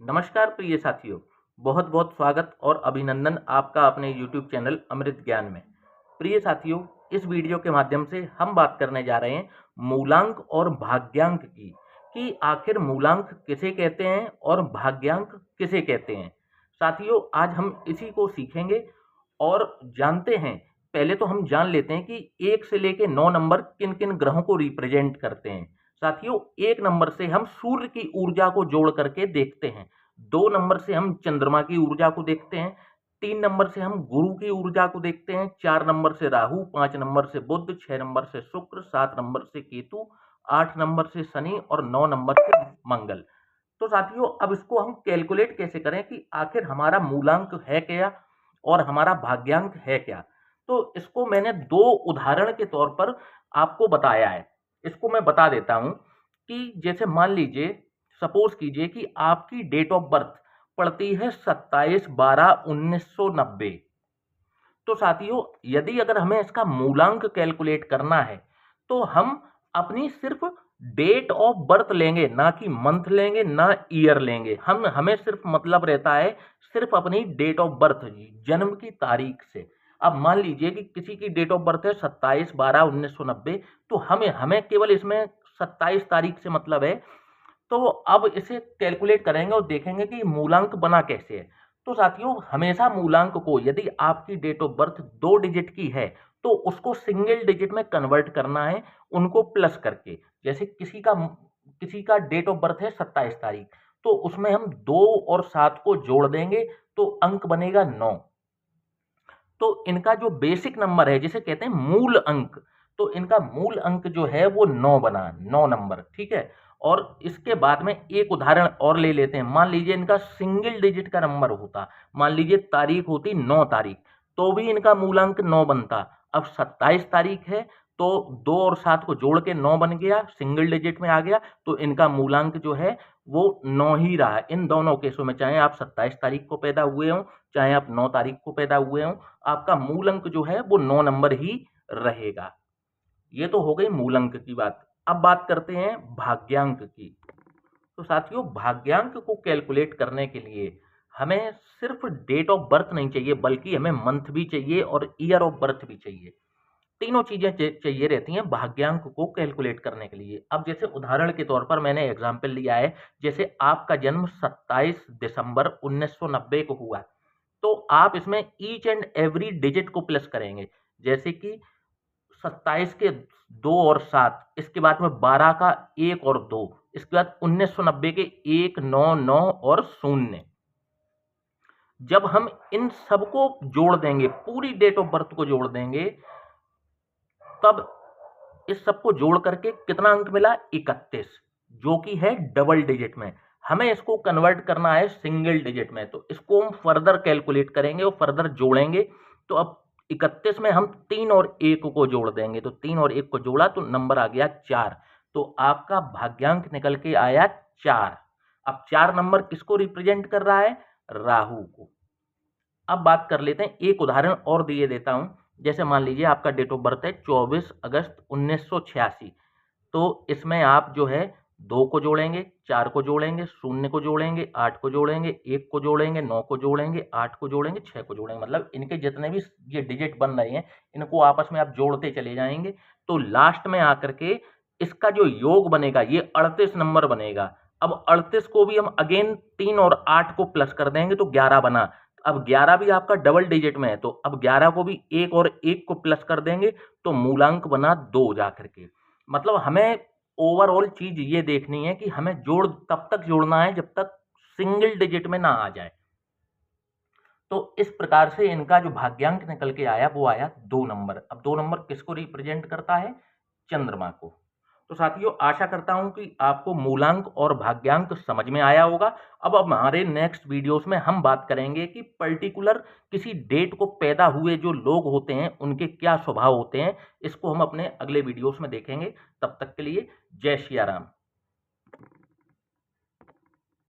नमस्कार प्रिय साथियों, बहुत बहुत स्वागत और अभिनंदन आपका अपने YouTube चैनल अमृत ज्ञान में। प्रिय साथियों, इस वीडियो के माध्यम से हम बात करने जा रहे हैं मूलांक और भाग्यांक की, कि आखिर मूलांक किसे कहते हैं और भाग्यांक किसे कहते हैं। साथियों, आज हम इसी को सीखेंगे और जानते हैं। पहले तो हम जान लेते हैं कि 1 से लेके 9 नंबर किन किन ग्रहों को रिप्रेजेंट करते हैं। साथियों, 1 नंबर से हम सूर्य की ऊर्जा को जोड़ करके देखते हैं। 2 नंबर से हम चंद्रमा की ऊर्जा को देखते हैं। 3 नंबर से हम गुरु की ऊर्जा को देखते हैं। 4 नंबर से राहु, 5 नंबर से बुध, 6 नंबर से शुक्र, 7 नंबर से केतु, 8 नंबर से शनि और 9 नंबर से मंगल। तो साथियों, अब इसको हम कैलकुलेट कैसे करें कि आखिर हमारा मूलांक है क्या और हमारा भाग्यांक है क्या। तो इसको मैंने 2 उदाहरण के तौर पर आपको बताया है। इसको मैं बता देता हूं कि जैसे मान लीजिए, सपोज कीजिए कि आपकी डेट ऑफ बर्थ पड़ती है 27/12/1990। तो साथियों, यदि अगर हमें इसका मूलांक कैलकुलेट करना है तो हम अपनी सिर्फ डेट ऑफ बर्थ लेंगे, ना कि मंथ लेंगे, ना ईयर लेंगे। हमें सिर्फ मतलब रहता है सिर्फ अपनी डेट ऑफ बर्थ, जन्म की तारीख से। अब मान लीजिए कि किसी की डेट ऑफ बर्थ है 27/12/1990, तो हमें हमें केवल इसमें 27 तारीख से मतलब है। तो अब इसे कैलकुलेट करेंगे और देखेंगे कि मूलांक बना कैसे है। तो साथियों, हमेशा मूलांक को, यदि आपकी डेट ऑफ बर्थ 2 डिजिट की है तो उसको सिंगल डिजिट में कन्वर्ट करना है, उनको प्लस करके। जैसे किसी का डेट ऑफ बर्थ है 27 तारीख, तो उसमें हम 2 और 7 को जोड़ देंगे तो अंक बनेगा 9। तो इनका जो बेसिक नंबर है, जिसे कहते हैं मूल अंक, तो इनका मूल अंक जो है वो 9 बना, 9 नंबर, ठीक है। और इसके बाद में एक उदाहरण और ले लेते हैं। मान लीजिए इनका सिंगल डिजिट का नंबर होता, मान लीजिए तारीख होती 9 तारीख, तो भी इनका मूलांक 9 बनता। अब 27 तारीख है तो 2 और 7 को जोड़ के 9 बन गया, सिंगल डिजिट में आ गया, तो इनका मूलांक जो है वो 9 ही रहा। इन दोनों केसों में, चाहे आप 27 तारीख को पैदा हुए हों, चाहे आप 9 तारीख को पैदा हुए हों, आपका मूल अंक जो है वो 9 नंबर ही रहेगा। ये तो हो गई मूल अंक की बात। अब बात करते हैं भाग्यांक की। तो साथियों, भाग्यांक को कैलकुलेट करने के लिए हमें सिर्फ डेट ऑफ बर्थ नहीं चाहिए, बल्कि हमें मंथ भी चाहिए और ईयर ऑफ बर्थ भी चाहिए। तीनों चीजें चाहिए रहती हैं भाग्यांक को कैलकुलेट करने के लिए। अब जैसे उदाहरण के तौर पर मैंने एग्जांपल लिया है, जैसे आपका जन्म 27 दिसंबर 1990 को हुआ, तो आप इसमें ईच एंड एवरी डिजिट को प्लस करेंगे। जैसे कि 27 के 2 और 7, इसके बाद में 12 का 1 और 2, इसके बाद 1990 के 1, 9, 9 और 0। जब हम इन सबको जोड़ देंगे, पूरी डेट ऑफ बर्थ को जोड़ देंगे, तब इस सबको जोड़ करके कितना अंक मिला? 31, जो कि है डबल डिजिट में। हमें इसको कन्वर्ट करना है सिंगल डिजिट में, तो इसको हम फर्दर कैलकुलेट करेंगे और फर्दर जोड़ेंगे। तो अब 31 में हम 3 और 1 को जोड़ देंगे, तो 3 और 1 को जोड़ा तो नंबर आ गया 4। तो आपका भाग्यांक निकल के आया 4। अब 4 नंबर किसको रिप्रेजेंट कर रहा है? राहु को। अब बात कर लेते हैं, एक उदाहरण और दिए देता हूं। जैसे मान लीजिए आपका डेट ऑफ बर्थ है 24 अगस्त 1986, तो इसमें आप जो है 2 को जोड़ेंगे, 4 को जोड़ेंगे, 0 को जोड़ेंगे, 8 को जोड़ेंगे, 1 को जोड़ेंगे, 9 को जोड़ेंगे, 8 को जोड़ेंगे, 6 को जोड़ेंगे। मतलब इनके जितने भी ये डिजिट बन रहे हैं, इनको आपस में आप जोड़ते चले जाएंगे, तो लास्ट में आकर के इसका जो योग बनेगा ये 38 नंबर बनेगा। अब 38 को भी हम अगेन 3 और 8 को प्लस कर देंगे तो 11 बना। अब 11 भी आपका डबल डिजिट में है, तो अब 11 को भी 1 और 1 को प्लस कर देंगे तो मूलांक बना 2 जाकर के। मतलब हमें ओवरऑल चीज ये देखनी है कि हमें जोड़ तब तक जोड़ना है जब तक सिंगल डिजिट में ना आ जाए। तो इस प्रकार से इनका जो भाग्यांक निकल के आया वो आया 2 नंबर। अब 2 नंबर किसको रिप्रेजेंट करता है? चंद्रमा को। तो साथियों, आशा करता हूं कि आपको मूलांक और भाग्यांक समझ में आया होगा। अब हमारे नेक्स्ट वीडियोस में हम बात करेंगे कि पर्टिकुलर किसी डेट को पैदा हुए जो लोग होते हैं उनके क्या स्वभाव होते हैं। इसको हम अपने अगले वीडियोस में देखेंगे। तब तक के लिए जय सिया राम।